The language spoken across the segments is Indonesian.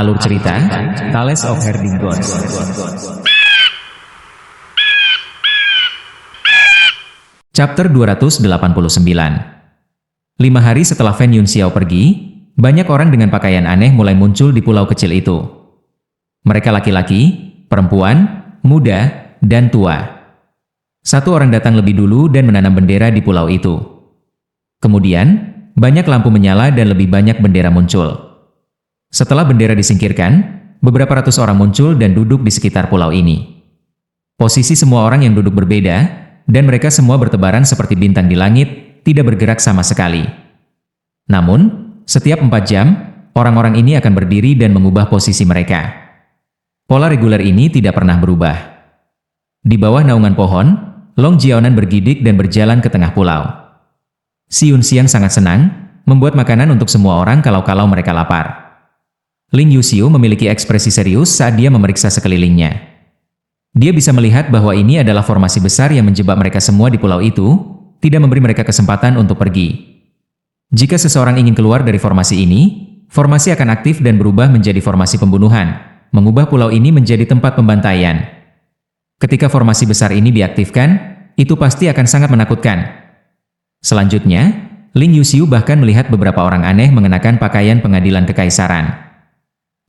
Alur cerita, Tales of Herding Gods. Chapter 289. 5 hari setelah Fen Yunxiao pergi, banyak orang dengan pakaian aneh mulai muncul di pulau kecil itu. Mereka laki-laki, perempuan, muda, dan tua. Satu orang datang lebih dulu dan menanam bendera di pulau itu. Kemudian, banyak lampu menyala dan lebih banyak bendera muncul. Setelah bendera disingkirkan, beberapa ratus orang muncul dan duduk di sekitar pulau ini. Posisi semua orang yang duduk berbeda, dan mereka semua bertebaran seperti bintang di langit, tidak bergerak sama sekali. Namun, setiap 4 jam, orang-orang ini akan berdiri dan mengubah posisi mereka. Pola reguler ini tidak pernah berubah. Di bawah naungan pohon, Long Jiaonan bergidik dan berjalan ke tengah pulau. Si Yunxiang sangat senang, membuat makanan untuk semua orang kalau mereka lapar. Ling Yuxiu memiliki ekspresi serius saat dia memeriksa sekelilingnya. Dia bisa melihat bahwa ini adalah formasi besar yang menjebak mereka semua di pulau itu, tidak memberi mereka kesempatan untuk pergi. Jika seseorang ingin keluar dari formasi ini, formasi akan aktif dan berubah menjadi formasi pembunuhan, mengubah pulau ini menjadi tempat pembantaian. Ketika formasi besar ini diaktifkan, itu pasti akan sangat menakutkan. Selanjutnya, Ling Yuxiu bahkan melihat beberapa orang aneh mengenakan pakaian pengadilan kekaisaran.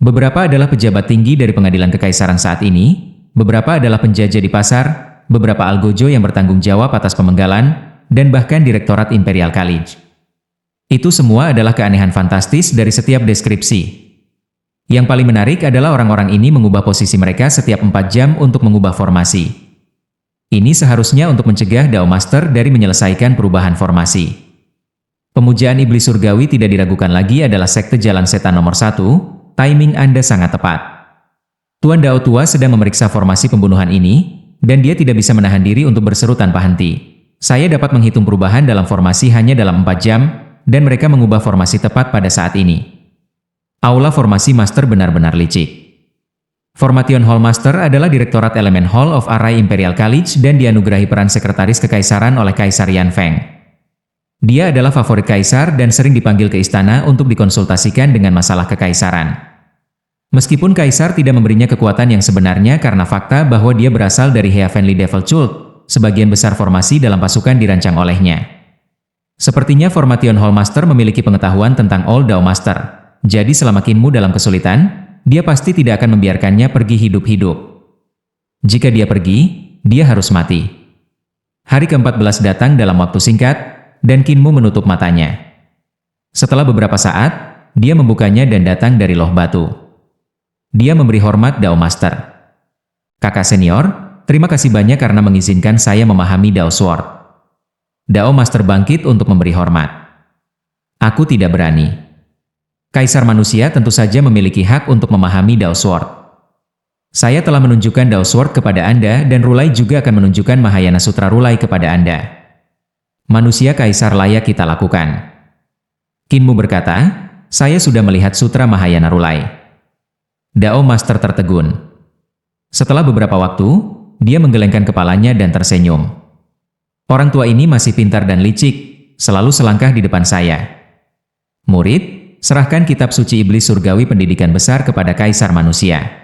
Beberapa adalah pejabat tinggi dari pengadilan kekaisaran saat ini, beberapa adalah penjajah di pasar, beberapa algojo yang bertanggung jawab atas pemenggalan, dan bahkan Direktorat Imperial College. Itu semua adalah keanehan fantastis dari setiap deskripsi. Yang paling menarik adalah orang-orang ini mengubah posisi mereka setiap 4 jam untuk mengubah formasi. Ini seharusnya untuk mencegah Dao Master dari menyelesaikan perubahan formasi. Pemujaan iblis surgawi tidak diragukan lagi adalah sekte jalan setan nomor 1, timing Anda sangat tepat. Tuan Dao tua sedang memeriksa formasi pembunuhan ini, dan dia tidak bisa menahan diri untuk berseru tanpa henti. Saya dapat menghitung perubahan dalam formasi hanya dalam 4 jam, dan mereka mengubah formasi tepat pada saat ini. Aula formasi master benar-benar licik. Formation Hall Master adalah Direktorat Elemen Hall of Array Imperial College dan dianugerahi peran sekretaris kekaisaran oleh Kaisar Yan Feng. Dia adalah favorit kaisar dan sering dipanggil ke istana untuk dikonsultasikan dengan masalah kekaisaran. Meskipun kaisar tidak memberinya kekuatan yang sebenarnya karena fakta bahwa dia berasal dari Heavenly Devil Cult, sebagian besar formasi dalam pasukan dirancang olehnya. Sepertinya Formation Hall Master memiliki pengetahuan tentang All Dao Master, jadi selama Qinmu dalam kesulitan, dia pasti tidak akan membiarkannya pergi hidup-hidup. Jika dia pergi, dia harus mati. Hari ke-14 datang dalam waktu singkat, dan Qinmu menutup matanya. Setelah beberapa saat, dia membukanya dan datang dari loh batu. Dia memberi hormat Dao Master. Kakak senior, terima kasih banyak karena mengizinkan saya memahami Dao Sword. Dao Master bangkit untuk memberi hormat. Aku tidak berani. Kaisar manusia tentu saja memiliki hak untuk memahami Dao Sword. Saya telah menunjukkan Dao Sword kepada Anda dan Rulai juga akan menunjukkan Mahayana Sutra Rulai kepada Anda. Manusia kaisar layak kita lakukan. Qinmu berkata, saya sudah melihat Sutra Mahayana Rulai. Dao Master tertegun. Setelah beberapa waktu, dia menggelengkan kepalanya dan tersenyum. Orang tua ini masih pintar dan licik, selalu selangkah di depan saya. Murid, serahkan kitab suci iblis surgawi pendidikan besar kepada kaisar manusia.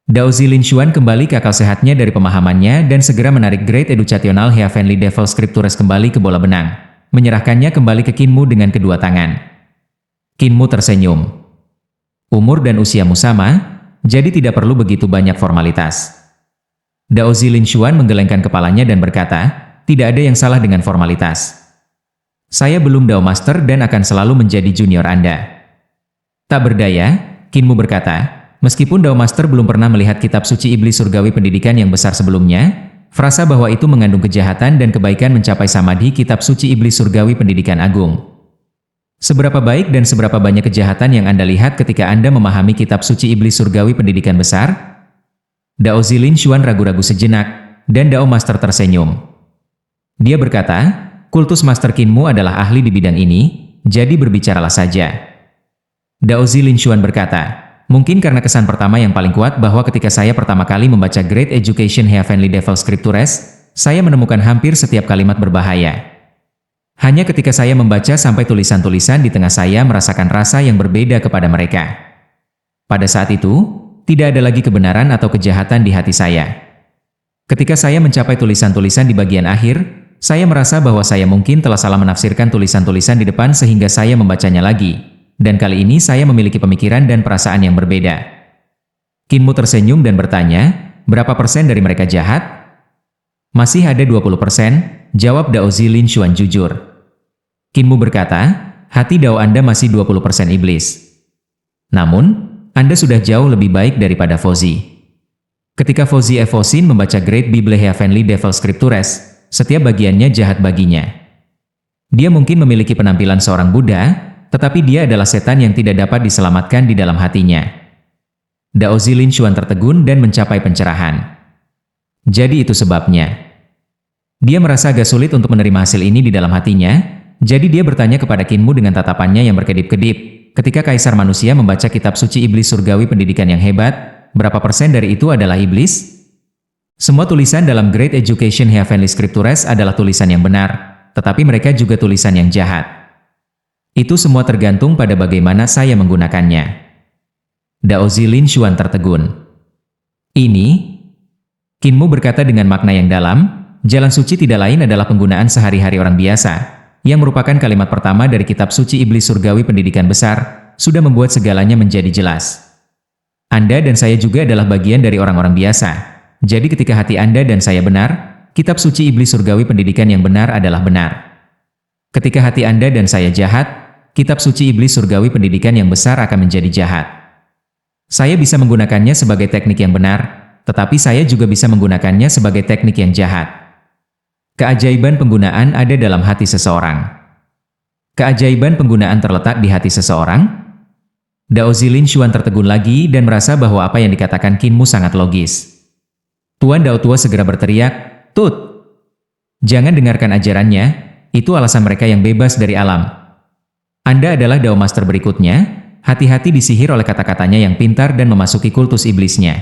Dao Zilin Xuan kembali ke akal sehatnya dari pemahamannya dan segera menarik Great Educational Heavenly Devil Scriptures kembali ke bola benang, menyerahkannya kembali ke Qinmu dengan kedua tangan. Qinmu tersenyum. Umur dan usiamu sama, jadi tidak perlu begitu banyak formalitas. Dao Zilin Xuan menggelengkan kepalanya dan berkata, tidak ada yang salah dengan formalitas. Saya belum Dao Master dan akan selalu menjadi junior Anda. Tak berdaya, Qinmu berkata, meskipun Dao Master belum pernah melihat kitab suci iblis surgawi pendidikan yang besar sebelumnya, frasa bahwa itu mengandung kejahatan dan kebaikan mencapai samadhi kitab suci iblis surgawi pendidikan agung. Seberapa baik dan seberapa banyak kejahatan yang Anda lihat ketika Anda memahami kitab suci iblis surgawi pendidikan besar? Dao Zilin Xuan ragu-ragu sejenak, dan Dao Master tersenyum. Dia berkata, kultus Master Qinmu adalah ahli di bidang ini, jadi berbicaralah saja. Dao Zilin Xuan berkata, mungkin karena kesan pertama yang paling kuat bahwa ketika saya pertama kali membaca Great Education Heavenly Devil Scriptures, saya menemukan hampir setiap kalimat berbahaya. Hanya ketika saya membaca sampai tulisan-tulisan di tengah saya merasakan rasa yang berbeda kepada mereka. Pada saat itu, tidak ada lagi kebenaran atau kejahatan di hati saya. Ketika saya mencapai tulisan-tulisan di bagian akhir, saya merasa bahwa saya mungkin telah salah menafsirkan tulisan-tulisan di depan sehingga saya membacanya lagi. Dan kali ini saya memiliki pemikiran dan perasaan yang berbeda. Kinmu tersenyum dan bertanya, berapa persen dari mereka jahat? Masih ada 20%, jawab Dao Zilin Xuan jujur. Kinmu berkata, hati Dao Anda masih 20% iblis. Namun, Anda sudah jauh lebih baik daripada Fauzi. Ketika Fauzi Evosin membaca Great Bible Heavenly Devil Scriptures, setiap bagiannya jahat baginya. Dia mungkin memiliki penampilan seorang Buddha, tetapi dia adalah setan yang tidak dapat diselamatkan di dalam hatinya. Dao Zilin Xuan tertegun dan mencapai pencerahan. Jadi itu sebabnya. Dia merasa agak sulit untuk menerima hasil ini di dalam hatinya, jadi dia bertanya kepada Kinmu dengan tatapannya yang berkedip-kedip. Ketika Kaisar Manusia membaca kitab suci iblis surgawi pendidikan yang hebat, berapa persen dari itu adalah iblis? Semua tulisan dalam Great Education Heavenly Scriptures adalah tulisan yang benar, tetapi mereka juga tulisan yang jahat. Itu semua tergantung pada bagaimana saya menggunakannya. Dao Zilin Xuan tertegun. Ini, Kinmu berkata dengan makna yang dalam, jalan suci tidak lain adalah penggunaan sehari-hari orang biasa, yang merupakan kalimat pertama dari kitab suci iblis surgawi pendidikan besar, sudah membuat segalanya menjadi jelas. Anda dan saya juga adalah bagian dari orang-orang biasa. Jadi ketika hati Anda dan saya benar, kitab suci iblis surgawi pendidikan yang benar adalah benar. Ketika hati Anda dan saya jahat, kitab suci iblis surgawi pendidikan yang besar akan menjadi jahat. Saya bisa menggunakannya sebagai teknik yang benar, tetapi saya juga bisa menggunakannya sebagai teknik yang jahat. Keajaiban penggunaan ada dalam hati seseorang. Keajaiban penggunaan terletak di hati seseorang? Dao Zilin Xuan tertegun lagi dan merasa bahwa apa yang dikatakan Kinmu sangat logis. Tuan Dao Tua segera berteriak, "Tut! Jangan dengarkan ajarannya, itu alasan mereka yang bebas dari alam. Anda adalah Dao Master berikutnya, hati-hati disihir oleh kata-katanya yang pintar dan memasuki kultus iblisnya."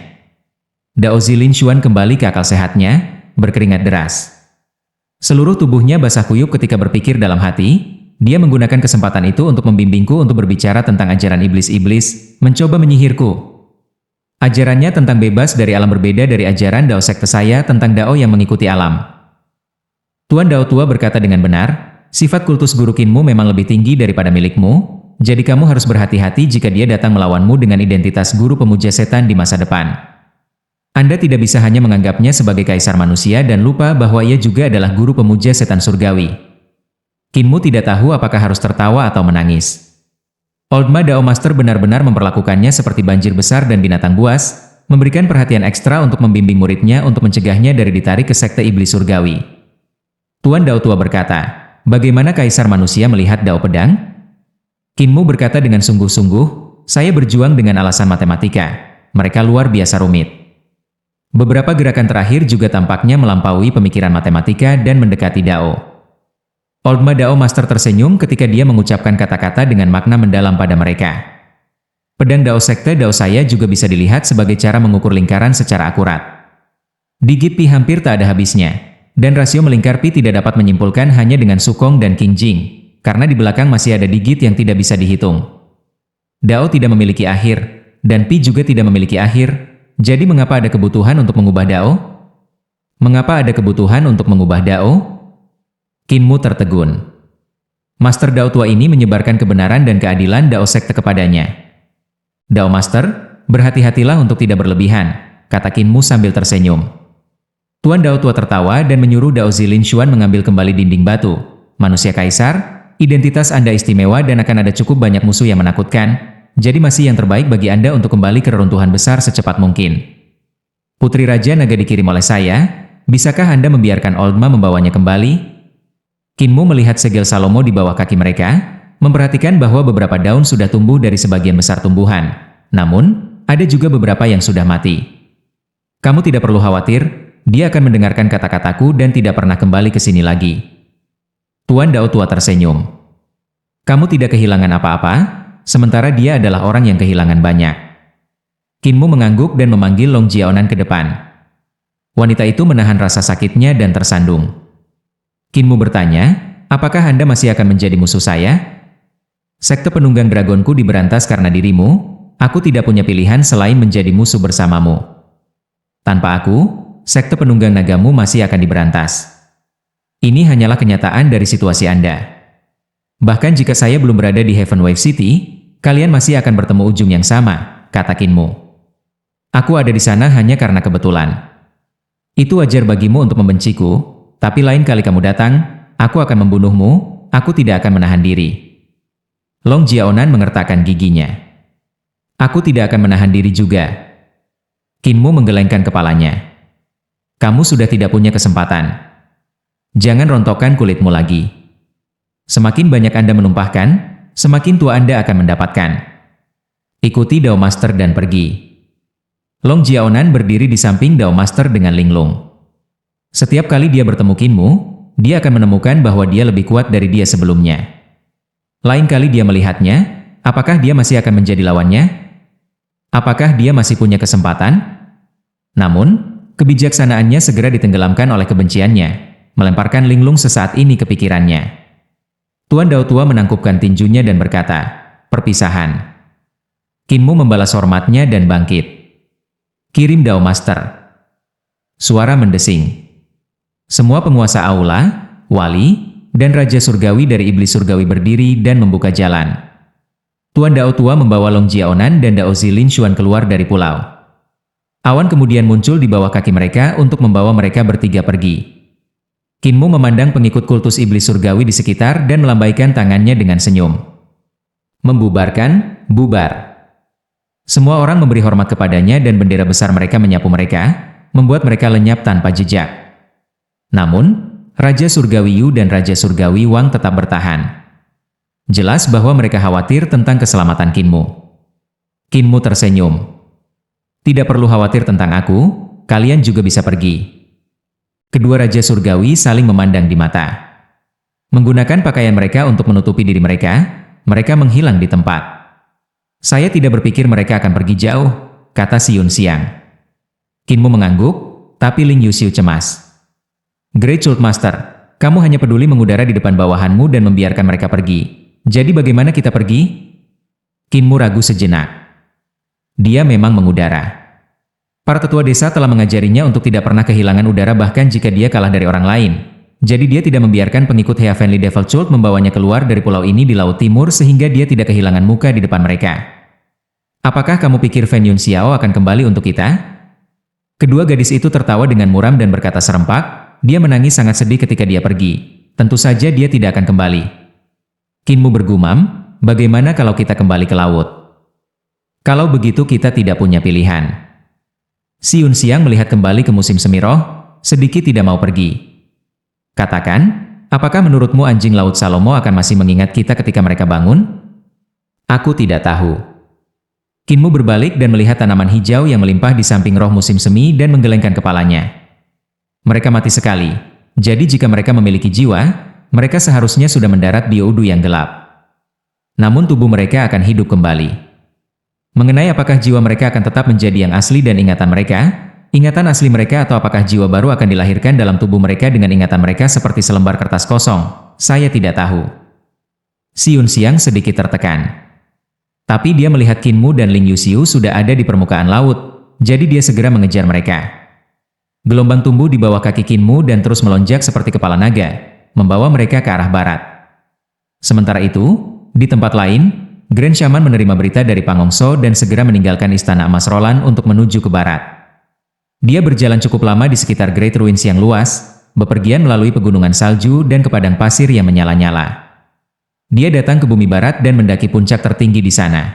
Dao Zilin Xuan kembali ke akal sehatnya, berkeringat deras. Seluruh tubuhnya basah kuyup ketika berpikir dalam hati, dia menggunakan kesempatan itu untuk membimbingku untuk berbicara tentang ajaran iblis-iblis, mencoba menyihirku. Ajarannya tentang bebas dari alam berbeda dari ajaran Dao sekte saya tentang Dao yang mengikuti alam. Tuan Dao Tua berkata dengan benar, sifat kultus guru Kinmu memang lebih tinggi daripada milikmu, jadi kamu harus berhati-hati jika dia datang melawanmu dengan identitas guru pemuja setan di masa depan. Anda tidak bisa hanya menganggapnya sebagai kaisar manusia dan lupa bahwa ia juga adalah guru pemuja setan surgawi. Kinmu tidak tahu apakah harus tertawa atau menangis. Oldma Dao Master benar-benar memperlakukannya seperti banjir besar dan binatang buas, memberikan perhatian ekstra untuk membimbing muridnya untuk mencegahnya dari ditarik ke sekte iblis surgawi. Tuan Dao Tua berkata, bagaimana kaisar manusia melihat Dao Pedang? Kinmu berkata dengan sungguh-sungguh, saya berjuang dengan alasan matematika. Mereka luar biasa rumit. Beberapa gerakan terakhir juga tampaknya melampaui pemikiran matematika dan mendekati Dao. Oldma Dao Master tersenyum ketika dia mengucapkan kata-kata dengan makna mendalam pada mereka. Pedang Dao sekte Dao saya juga bisa dilihat sebagai cara mengukur lingkaran secara akurat. Digit pi hampir tak ada habisnya, dan rasio melingkar pi tidak dapat menyimpulkan hanya dengan Sukong dan King Jing, karena di belakang masih ada digit yang tidak bisa dihitung. Dao tidak memiliki akhir, dan pi juga tidak memiliki akhir. Jadi mengapa ada kebutuhan untuk mengubah Dao? Mengapa ada kebutuhan untuk mengubah Dao? Kinmu tertegun. Master Dao Tua ini menyebarkan kebenaran dan keadilan Dao sekte kepadanya. Dao Master, berhati-hatilah untuk tidak berlebihan, kata Kinmu sambil tersenyum. Tuan Dao Tua tertawa dan menyuruh Dao Zilin Xuan mengambil kembali dinding batu. Manusia kaisar, identitas Anda istimewa dan akan ada cukup banyak musuh yang menakutkan. Jadi masih yang terbaik bagi Anda untuk kembali ke reruntuhan besar secepat mungkin. Putri Raja Naga dikirim oleh saya, bisakah Anda membiarkan Oldma membawanya kembali? Kinmu melihat segel Salomo di bawah kaki mereka, memperhatikan bahwa beberapa daun sudah tumbuh dari sebagian besar tumbuhan. Namun, ada juga beberapa yang sudah mati. Kamu tidak perlu khawatir, dia akan mendengarkan kata-kataku dan tidak pernah kembali ke sini lagi. Tuan Dao Tua tersenyum. Kamu tidak kehilangan apa-apa? Sementara dia adalah orang yang kehilangan banyak. Kinmu mengangguk dan memanggil Long Jiaonan ke depan. Wanita itu menahan rasa sakitnya dan tersandung. Kinmu bertanya, apakah Anda masih akan menjadi musuh saya? Sekte penunggang dragonku diberantas karena dirimu? aku tidak punya pilihan selain menjadi musuh bersamamu. Tanpa aku, sekte penunggang nagamu masih akan diberantas. Ini hanyalah kenyataan dari situasi Anda. Bahkan jika saya belum berada di Heaven Wave City, kalian masih akan bertemu ujung yang sama, kata Kinmu. Aku ada di sana hanya karena kebetulan. Itu wajar bagimu untuk membenciku, tapi lain kali kamu datang, aku akan membunuhmu, aku tidak akan menahan diri. Long Jiaonan mengertakkan giginya. Aku tidak akan menahan diri juga. Kinmu menggelengkan kepalanya. Kamu sudah tidak punya kesempatan. Jangan rontokkan kulitmu lagi. Semakin banyak Anda menumpahkan, semakin tua Anda akan mendapatkan. Ikuti Dao Master dan pergi. Long Jiaonan berdiri di samping Dao Master dengan linglung. Setiap kali dia bertemu Kinmu, dia akan menemukan bahwa dia lebih kuat dari dia sebelumnya. Lain kali dia melihatnya, apakah dia masih akan menjadi lawannya? Apakah dia masih punya kesempatan? Namun, kebijaksanaannya segera ditenggelamkan oleh kebenciannya, melemparkan linglung sesaat ini ke pikirannya. Tuan Dao Tua menangkupkan tinjunya dan berkata, perpisahan. Kinmu membalas hormatnya dan bangkit. Kirim Dao Master. Suara mendesing. Semua penguasa aula, wali, dan Raja Surgawi dari Iblis Surgawi berdiri dan membuka jalan. Tuan Dao Tua membawa Long Jiaonan dan Dao Zilin Xuan keluar dari pulau. Awan kemudian muncul di bawah kaki mereka untuk membawa mereka bertiga pergi. Kinmu memandang pengikut kultus Iblis Surgawi di sekitar dan melambaikan tangannya dengan senyum. Membubarkan, bubar. Semua orang memberi hormat kepadanya dan bendera besar mereka menyapu mereka, membuat mereka lenyap tanpa jejak. Namun, Raja Surgawi Yu dan Raja Surgawi Wang tetap bertahan. Jelas bahwa mereka khawatir tentang keselamatan Kinmu. Kinmu tersenyum. Tidak perlu khawatir tentang aku, kalian juga bisa pergi. Kedua Raja Surgawi saling memandang di mata. Menggunakan pakaian mereka untuk menutupi diri mereka, mereka menghilang di tempat. Saya tidak berpikir mereka akan pergi jauh, kata Xiun Xiang. Kinmu mengangguk, tapi Ling Yuxiu cemas. Great Cult Master, kamu hanya peduli mengudara di depan bawahanmu dan membiarkan mereka pergi. Jadi bagaimana kita pergi? Kinmu ragu sejenak. Dia memang mengudara. Para tetua desa telah mengajarinya untuk tidak pernah kehilangan udara bahkan jika dia kalah dari orang lain. Jadi dia tidak membiarkan pengikut Heavenly Devil Cult membawanya keluar dari pulau ini di Laut Timur sehingga dia tidak kehilangan muka di depan mereka. Apakah kamu pikir Fen Yun Xiao akan kembali untuk kita? Kedua gadis itu tertawa dengan muram dan berkata serempak, dia menangis sangat sedih ketika dia pergi. Tentu saja dia tidak akan kembali. Kinmu bergumam, bagaimana kalau kita kembali ke laut? Kalau begitu kita tidak punya pilihan. Xiun Xiang melihat kembali ke musim semi roh, sedikit tidak mau pergi. Katakan, apakah menurutmu anjing laut Salomo akan masih mengingat kita ketika mereka bangun? Aku tidak tahu. Kinmu berbalik dan melihat tanaman hijau yang melimpah di samping roh musim semi dan menggelengkan kepalanya. Mereka mati sekali, jadi jika mereka memiliki jiwa, mereka seharusnya sudah mendarat di Udu yang gelap. Namun tubuh mereka akan hidup kembali. Mengenai apakah jiwa mereka akan tetap menjadi yang asli dan ingatan asli mereka atau apakah jiwa baru akan dilahirkan dalam tubuh mereka dengan ingatan mereka seperti selembar kertas kosong, saya tidak tahu. Xiun Xiang sedikit tertekan. Tapi dia melihat Kinmu dan Ling Yuxiu sudah ada di permukaan laut, jadi dia segera mengejar mereka. Gelombang tumbuh di bawah kaki Kinmu dan terus melonjak seperti kepala naga, membawa mereka ke arah barat. Sementara itu, di tempat lain, Grand Shaman menerima berita dari Pangongso dan segera meninggalkan Istana Emas Roland untuk menuju ke barat. Dia berjalan cukup lama di sekitar Great Ruins yang luas, bepergian melalui pegunungan salju dan ke padang pasir yang menyala-nyala. Dia datang ke bumi barat dan mendaki puncak tertinggi di sana.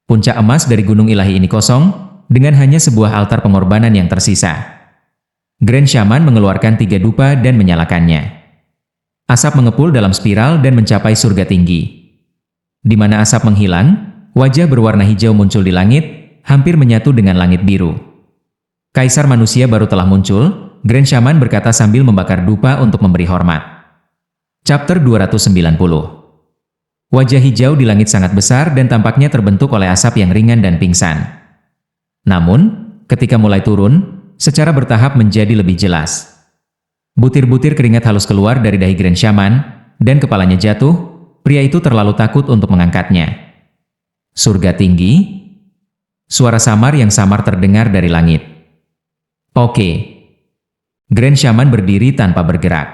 Puncak emas dari gunung ilahi ini kosong, dengan hanya sebuah altar pengorbanan yang tersisa. Grand Shaman mengeluarkan 3 dupa dan menyalakannya. Asap mengepul dalam spiral dan mencapai surga tinggi. Di mana asap menghilang, wajah berwarna hijau muncul di langit, hampir menyatu dengan langit biru. Kaisar manusia baru telah muncul, Grand Shaman berkata sambil membakar dupa untuk memberi hormat. Chapter 290. Wajah hijau di langit sangat besar dan tampaknya terbentuk oleh asap yang ringan dan pingsan. Namun, ketika mulai turun, secara bertahap menjadi lebih jelas. Butir-butir keringat halus keluar dari dahi Grand Shaman, dan kepalanya jatuh. Pria itu terlalu takut untuk mengangkatnya. Surga tinggi, Suara samar yang samar terdengar dari langit. Oke. Grand Shaman berdiri tanpa bergerak.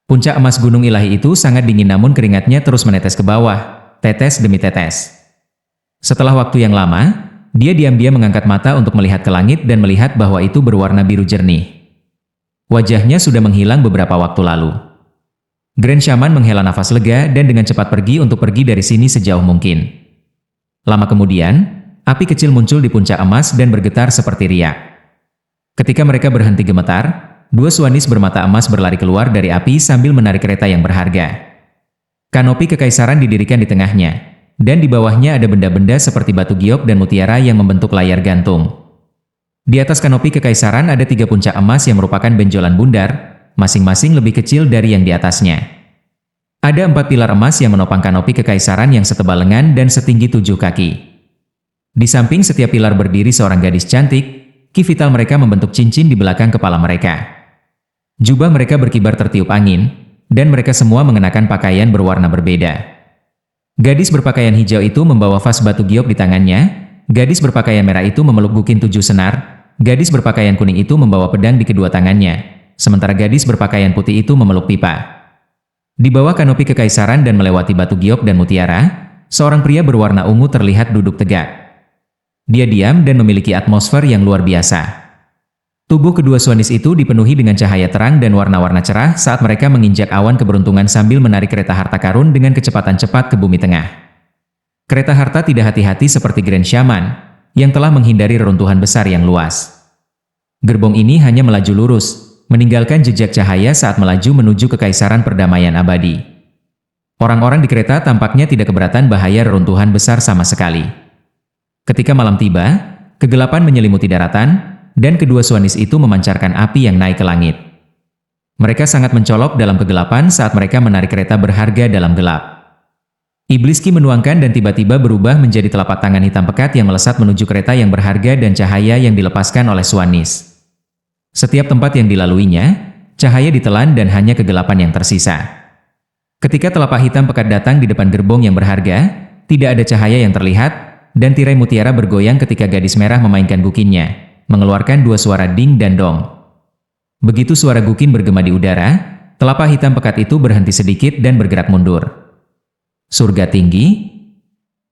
Puncak emas gunung ilahi itu sangat dingin namun keringatnya terus menetes ke bawah, tetes demi tetes. Setelah waktu yang lama, dia diam-diam mengangkat mata untuk melihat ke langit dan melihat bahwa itu berwarna biru jernih. Wajahnya sudah menghilang beberapa waktu lalu. Grand Shaman menghela nafas lega dan dengan cepat pergi untuk pergi dari sini sejauh mungkin. Lama kemudian, api kecil muncul di puncak emas dan bergetar seperti riak. Ketika mereka berhenti gemetar, dua Swanis bermata emas berlari keluar dari api sambil menarik kereta yang berharga. Kanopi kekaisaran didirikan di tengahnya, dan di bawahnya ada benda-benda seperti batu giok dan mutiara yang membentuk layar gantung. Di atas kanopi kekaisaran ada 3 puncak emas yang merupakan benjolan bundar, masing-masing lebih kecil dari yang di atasnya. Ada 4 pilar emas yang menopang kanopi kekaisaran yang setebal lengan dan setinggi 7 kaki. Di samping setiap pilar berdiri seorang gadis cantik, ki vital mereka membentuk cincin di belakang kepala mereka. Jubah mereka berkibar tertiup angin, dan mereka semua mengenakan pakaian berwarna berbeda. Gadis berpakaian hijau itu membawa vas batu giok di tangannya, gadis berpakaian merah itu memeluk gukin 7 senar, gadis berpakaian kuning itu membawa pedang di kedua tangannya, sementara gadis berpakaian putih itu memeluk pipa. Di bawah kanopi kekaisaran dan melewati batu giok dan mutiara, seorang pria berwarna ungu terlihat duduk tegak. Dia diam dan memiliki atmosfer yang luar biasa. Tubuh kedua Swanis itu dipenuhi dengan cahaya terang dan warna-warna cerah saat mereka menginjak awan keberuntungan sambil menarik kereta harta karun dengan kecepatan cepat ke bumi tengah. Kereta harta tidak hati-hati seperti Grand Shaman, yang telah menghindari reruntuhan besar yang luas. Gerbong ini hanya melaju lurus, meninggalkan jejak cahaya saat melaju menuju kekaisaran perdamaian abadi. Orang-orang di kereta tampaknya tidak keberatan bahaya reruntuhan besar sama sekali. Ketika malam tiba, kegelapan menyelimuti daratan, dan kedua Swanis itu memancarkan api yang naik ke langit. Mereka sangat mencolok dalam kegelapan saat mereka menarik kereta berharga dalam gelap. Iblis Ki menuangkan dan tiba-tiba berubah menjadi telapak tangan hitam pekat yang melesat menuju kereta yang berharga dan cahaya yang dilepaskan oleh Swanis. Setiap tempat yang dilaluinya, cahaya ditelan dan hanya kegelapan yang tersisa. Ketika telapak hitam pekat datang di depan gerbong yang berharga, tidak ada cahaya yang terlihat, dan tirai mutiara bergoyang ketika gadis merah memainkan gukinnya, mengeluarkan 2 suara ding dan dong. Begitu suara gukin bergema di udara, telapak hitam pekat itu berhenti sedikit dan bergerak mundur. Surga tinggi?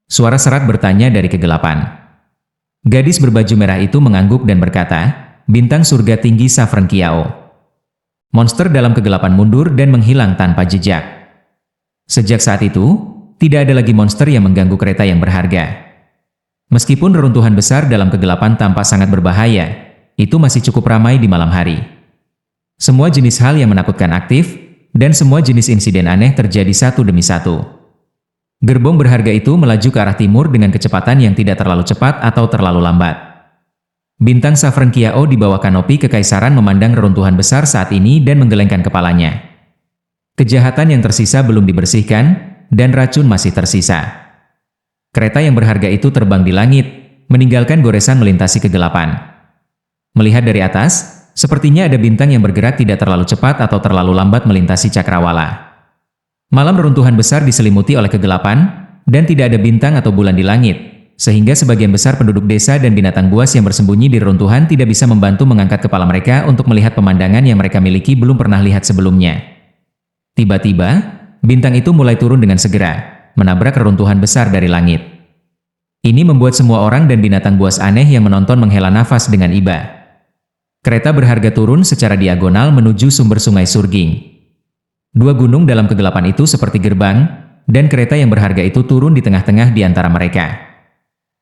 Suara serak bertanya dari kegelapan. Gadis berbaju merah itu mengangguk dan berkata, bintang surga tinggi Saffron Kiao. Monster dalam kegelapan mundur dan menghilang tanpa jejak. Sejak saat itu, tidak ada lagi monster yang mengganggu kereta yang berharga. Meskipun reruntuhan besar dalam kegelapan tampak sangat berbahaya, itu masih cukup ramai di malam hari. Semua jenis hal yang menakutkan aktif, dan semua jenis insiden aneh terjadi satu demi satu. Gerbong berharga itu melaju ke arah timur dengan kecepatan yang tidak terlalu cepat atau terlalu lambat. Bintang Saffron Kiao di bawah kanopi kekaisaran memandang reruntuhan besar saat ini dan menggelengkan kepalanya. Kejahatan yang tersisa belum dibersihkan, dan racun masih tersisa. Kereta yang berharga itu terbang di langit, meninggalkan goresan melintasi kegelapan. Melihat dari atas, sepertinya ada bintang yang bergerak tidak terlalu cepat atau terlalu lambat melintasi cakrawala. Malam reruntuhan besar diselimuti oleh kegelapan, dan tidak ada bintang atau bulan di langit, sehingga sebagian besar penduduk desa dan binatang buas yang bersembunyi di reruntuhan tidak bisa membantu mengangkat kepala mereka untuk melihat pemandangan yang mereka miliki belum pernah lihat sebelumnya. Tiba-tiba, bintang itu mulai turun dengan segera, menabrak reruntuhan besar dari langit. Ini membuat semua orang dan binatang buas aneh yang menonton menghela nafas dengan iba. Kereta berharga turun secara diagonal menuju sumber sungai Surging. 2 gunung dalam kegelapan itu seperti gerbang, dan kereta yang berharga itu turun di tengah-tengah di antara mereka.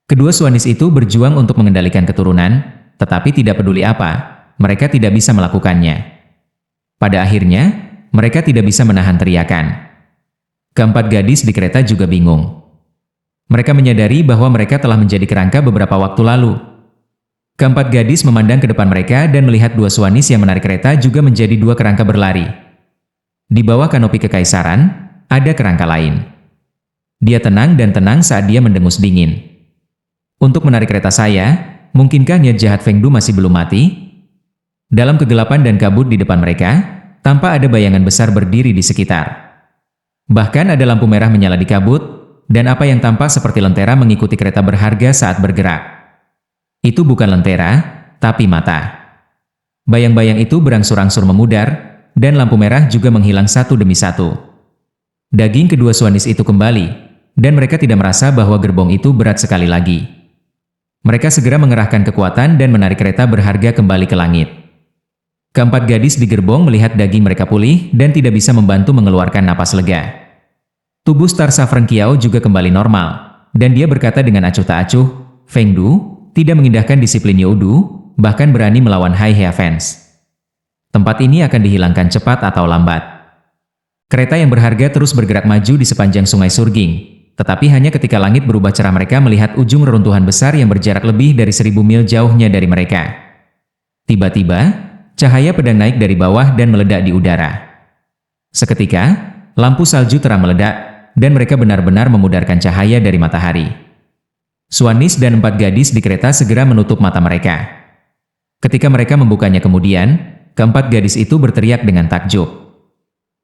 Kedua Swanis itu berjuang untuk mengendalikan keturunan, tetapi tidak peduli apa, mereka tidak bisa melakukannya. Pada akhirnya, mereka tidak bisa menahan teriakan. Keempat gadis di kereta juga bingung. Mereka menyadari bahwa mereka telah menjadi kerangka beberapa waktu lalu. Keempat gadis memandang ke depan mereka dan melihat 2 Swanis yang menarik kereta juga menjadi 2 kerangka berlari. Di bawah kanopi kekaisaran, ada kerangka lain. Dia tenang dan tenang saat dia mendengus dingin. Untuk menarik kereta saya, mungkinkah niat jahat Feng Du masih belum mati? Dalam kegelapan dan kabut di depan mereka, tampak ada bayangan besar berdiri di sekitar. Bahkan ada lampu merah menyala di kabut, dan apa yang tampak seperti lentera mengikuti kereta berharga saat bergerak. Itu bukan lentera, tapi mata. Bayang-bayang itu berangsur-angsur memudar, dan lampu merah juga menghilang satu demi satu. Daging kedua Swanis itu kembali, dan mereka tidak merasa bahwa gerbong itu berat sekali lagi. Mereka segera mengerahkan kekuatan dan menarik kereta berharga kembali ke langit. Keempat gadis di gerbong melihat daging mereka pulih dan tidak bisa membantu mengeluarkan napas lega. Tubuh Star Saffron Kiao juga kembali normal, dan dia berkata dengan acuh tak acuh, Feng Du tidak mengindahkan disiplin Youdu, bahkan berani melawan High Heavens. Tempat ini akan dihilangkan cepat atau lambat. Kereta yang berharga terus bergerak maju di sepanjang sungai Surging, tetapi hanya ketika langit berubah cerah mereka melihat ujung reruntuhan besar yang berjarak lebih dari 1000 mil jauhnya dari mereka. Tiba-tiba, cahaya pedang naik dari bawah dan meledak di udara. Seketika, lampu salju terang meledak, dan mereka benar-benar memudarkan cahaya dari matahari. Swanis dan 4 gadis di kereta segera menutup mata mereka. Ketika mereka membukanya kemudian, keempat gadis itu berteriak dengan takjub.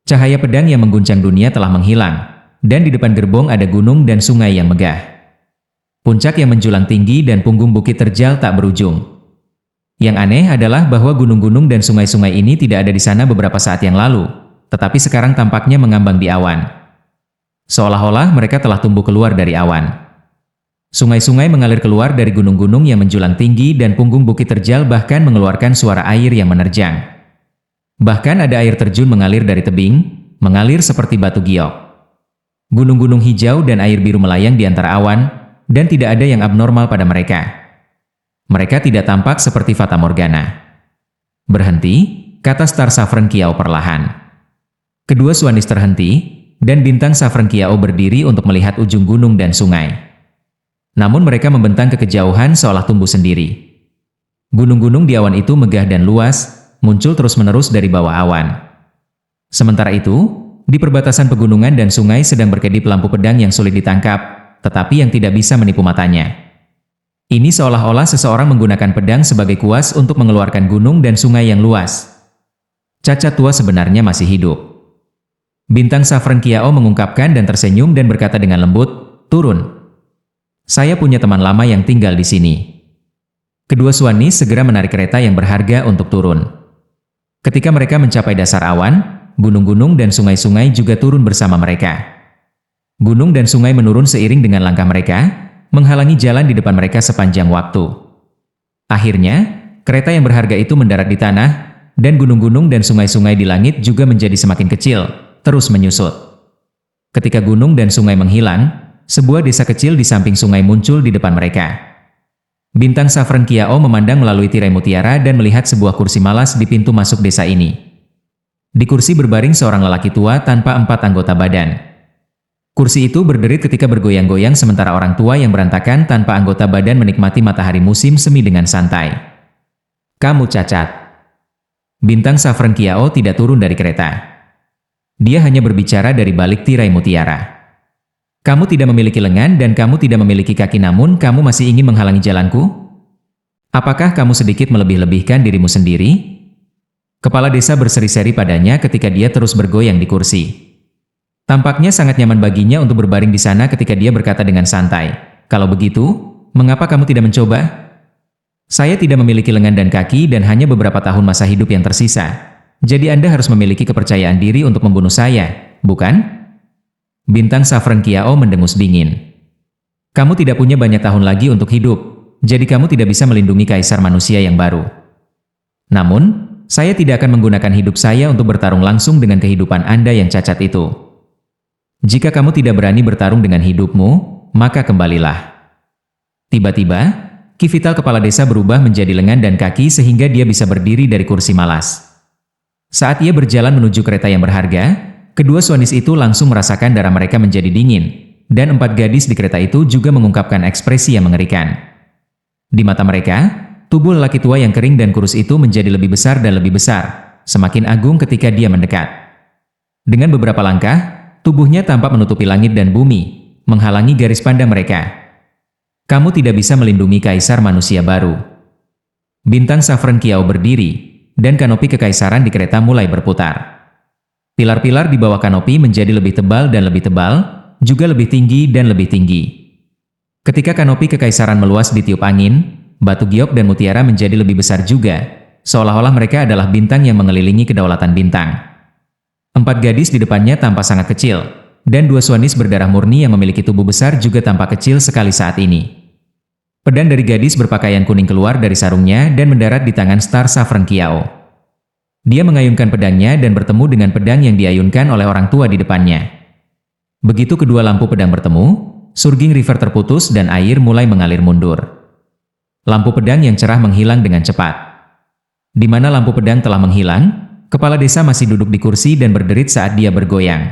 Cahaya pedang yang mengguncang dunia telah menghilang, dan di depan gerbong ada gunung dan sungai yang megah. Puncak yang menjulang tinggi dan punggung bukit terjal tak berujung. Yang aneh adalah bahwa gunung-gunung dan sungai-sungai ini tidak ada di sana beberapa saat yang lalu, tetapi sekarang tampaknya mengambang di awan. Seolah-olah mereka telah tumbuh keluar dari awan. Sungai-sungai mengalir keluar dari gunung-gunung yang menjulang tinggi dan punggung bukit terjal bahkan mengeluarkan suara air yang menerjang. Bahkan ada air terjun mengalir dari tebing, mengalir seperti batu giok. Gunung-gunung hijau dan air biru melayang di antara awan, dan tidak ada yang abnormal pada mereka. Mereka tidak tampak seperti Fata Morgana. Berhenti, kata Star Saffron Kiao perlahan. Kedua Swanis terhenti, dan bintang Saffron Kiao berdiri untuk melihat ujung gunung dan sungai. Namun mereka membentang ke kejauhan seolah tumbuh sendiri. Gunung-gunung di awan itu megah dan luas, muncul terus-menerus dari bawah awan. Sementara itu, di perbatasan pegunungan dan sungai sedang berkedip lampu pedang yang sulit ditangkap, tetapi yang tidak bisa menipu matanya. Ini seolah-olah seseorang menggunakan pedang sebagai kuas untuk mengeluarkan gunung dan sungai yang luas. Cacat tua sebenarnya masih hidup. Bintang Saffron Kiao mengungkapkan dan tersenyum dan berkata dengan lembut, turun. Saya punya teman lama yang tinggal di sini. Kedua Swanis segera menarik kereta yang berharga untuk turun. Ketika mereka mencapai dasar awan, gunung-gunung dan sungai-sungai juga turun bersama mereka. Gunung dan sungai menurun seiring dengan langkah mereka, menghalangi jalan di depan mereka sepanjang waktu. Akhirnya, kereta yang berharga itu mendarat di tanah, dan gunung-gunung dan sungai-sungai di langit juga menjadi semakin kecil, terus menyusut. Ketika gunung dan sungai menghilang, sebuah desa kecil di samping sungai muncul di depan mereka. Bintang Saffron Kiao memandang melalui tirai mutiara dan melihat sebuah kursi malas di pintu masuk desa ini. Di kursi berbaring seorang lelaki tua tanpa 4 anggota badan. Kursi itu berderit ketika bergoyang-goyang sementara orang tua yang berantakan tanpa anggota badan menikmati matahari musim semi dengan santai. Kamu cacat. Bintang Saffron Kiao tidak turun dari kereta. Dia hanya berbicara dari balik tirai mutiara. Kamu tidak memiliki lengan dan kamu tidak memiliki kaki namun kamu masih ingin menghalangi jalanku? Apakah kamu sedikit melebih-lebihkan dirimu sendiri? Kepala desa berseri-seri padanya ketika dia terus bergoyang di kursi. Tampaknya sangat nyaman baginya untuk berbaring di sana ketika dia berkata dengan santai, kalau begitu, mengapa kamu tidak mencoba? Saya tidak memiliki lengan dan kaki dan hanya beberapa tahun masa hidup yang tersisa. Jadi Anda harus memiliki kepercayaan diri untuk membunuh saya, bukan? Bintang Saffron Kiao mendengus dingin. Kamu tidak punya banyak tahun lagi untuk hidup, jadi kamu tidak bisa melindungi kaisar manusia yang baru. Namun, saya tidak akan menggunakan hidup saya untuk bertarung langsung dengan kehidupan Anda yang cacat itu. Jika kamu tidak berani bertarung dengan hidupmu, maka kembalilah. Tiba-tiba, ki vital kepala desa berubah menjadi lengan dan kaki sehingga dia bisa berdiri dari kursi malas. Saat ia berjalan menuju kereta yang berharga, kedua Swanis itu langsung merasakan darah mereka menjadi dingin, dan 4 gadis di kereta itu juga mengungkapkan ekspresi yang mengerikan. Di mata mereka, tubuh lelaki tua yang kering dan kurus itu menjadi lebih besar dan lebih besar, semakin agung ketika dia mendekat. Dengan beberapa langkah, tubuhnya tampak menutupi langit dan bumi, menghalangi garis pandang mereka. Kamu tidak bisa melindungi kaisar manusia baru. Bintang Saffron Kiao berdiri, dan kanopi kekaisaran di kereta mulai berputar. Pilar-pilar di bawah kanopi menjadi lebih tebal dan lebih tebal, juga lebih tinggi dan lebih tinggi. Ketika kanopi kekaisaran meluas ditiup angin, batu giok dan mutiara menjadi lebih besar juga, seolah-olah mereka adalah bintang yang mengelilingi kedaulatan bintang. 4 gadis di depannya tampak sangat kecil, dan 2 swanis berdarah murni yang memiliki tubuh besar juga tampak kecil sekali saat ini. Pedang dari gadis berpakaian kuning keluar dari sarungnya dan mendarat di tangan Star Saffron Kiao. Dia mengayunkan pedangnya dan bertemu dengan pedang yang diayunkan oleh orang tua di depannya. Begitu kedua lampu pedang bertemu, surging river terputus dan air mulai mengalir mundur. Lampu pedang yang cerah menghilang dengan cepat. Di mana lampu pedang telah menghilang, kepala desa masih duduk di kursi dan berderit saat dia bergoyang.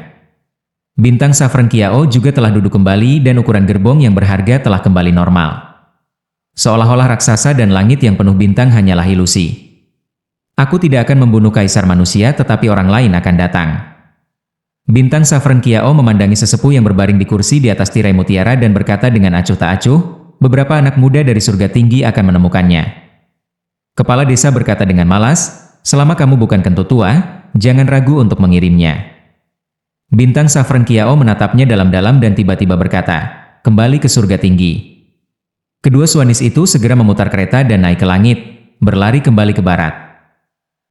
Bintang Saffron Kiao juga telah duduk kembali dan ukuran gerbong yang berharga telah kembali normal. Seolah-olah raksasa dan langit yang penuh bintang hanyalah ilusi. Aku tidak akan membunuh kaisar manusia tetapi orang lain akan datang. Bintang Saffron Kiao memandangi sesepuh yang berbaring di kursi di atas tirai mutiara dan berkata dengan acuh tak acuh, beberapa anak muda dari surga tinggi akan menemukannya. Kepala desa berkata dengan malas, selama kamu bukan kentut tua, jangan ragu untuk mengirimnya. Bintang Saffron Kiao menatapnya dalam-dalam dan tiba-tiba berkata, kembali ke surga tinggi. Kedua swanis itu segera memutar kereta dan naik ke langit, berlari kembali ke barat.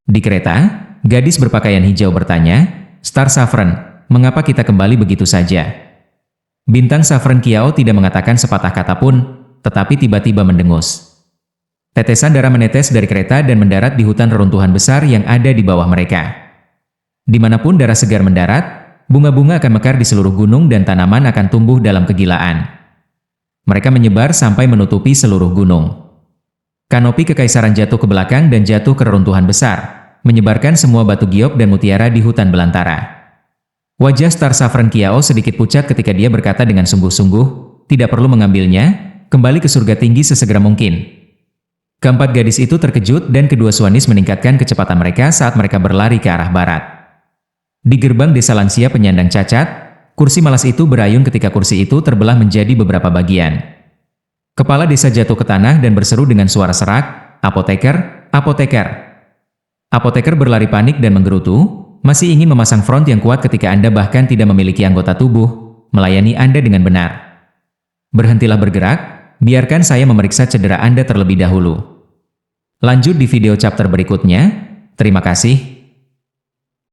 Di kereta, gadis berpakaian hijau bertanya, Star Saffron, mengapa kita kembali begitu saja? Bintang Saffron Kiao tidak mengatakan sepatah kata pun, tetapi tiba-tiba mendengus. Tetesan darah menetes dari kereta dan mendarat di hutan reruntuhan besar yang ada di bawah mereka. Dimanapun darah segar mendarat, bunga-bunga akan mekar di seluruh gunung dan tanaman akan tumbuh dalam kegilaan. Mereka menyebar sampai menutupi seluruh gunung. Kanopi kekaisaran jatuh ke belakang dan jatuh ke reruntuhan besar, menyebarkan semua batu giok dan mutiara di hutan belantara. Wajah Star Saffron Kiao sedikit pucat ketika dia berkata dengan sungguh-sungguh, tidak perlu mengambilnya, kembali ke surga tinggi sesegera mungkin. Keempat gadis itu terkejut dan kedua swanis meningkatkan kecepatan mereka saat mereka berlari ke arah barat. Di gerbang desa lansia penyandang cacat, kursi malas itu berayun ketika kursi itu terbelah menjadi beberapa bagian. Kepala desa jatuh ke tanah dan berseru dengan suara serak, "Apoteker, apoteker!" Apoteker berlari panik dan menggerutu, masih ingin memasang front yang kuat ketika Anda bahkan tidak memiliki anggota tubuh, melayani Anda dengan benar. Berhentilah bergerak, biarkan saya memeriksa cedera Anda terlebih dahulu. Lanjut di video chapter berikutnya, terima kasih.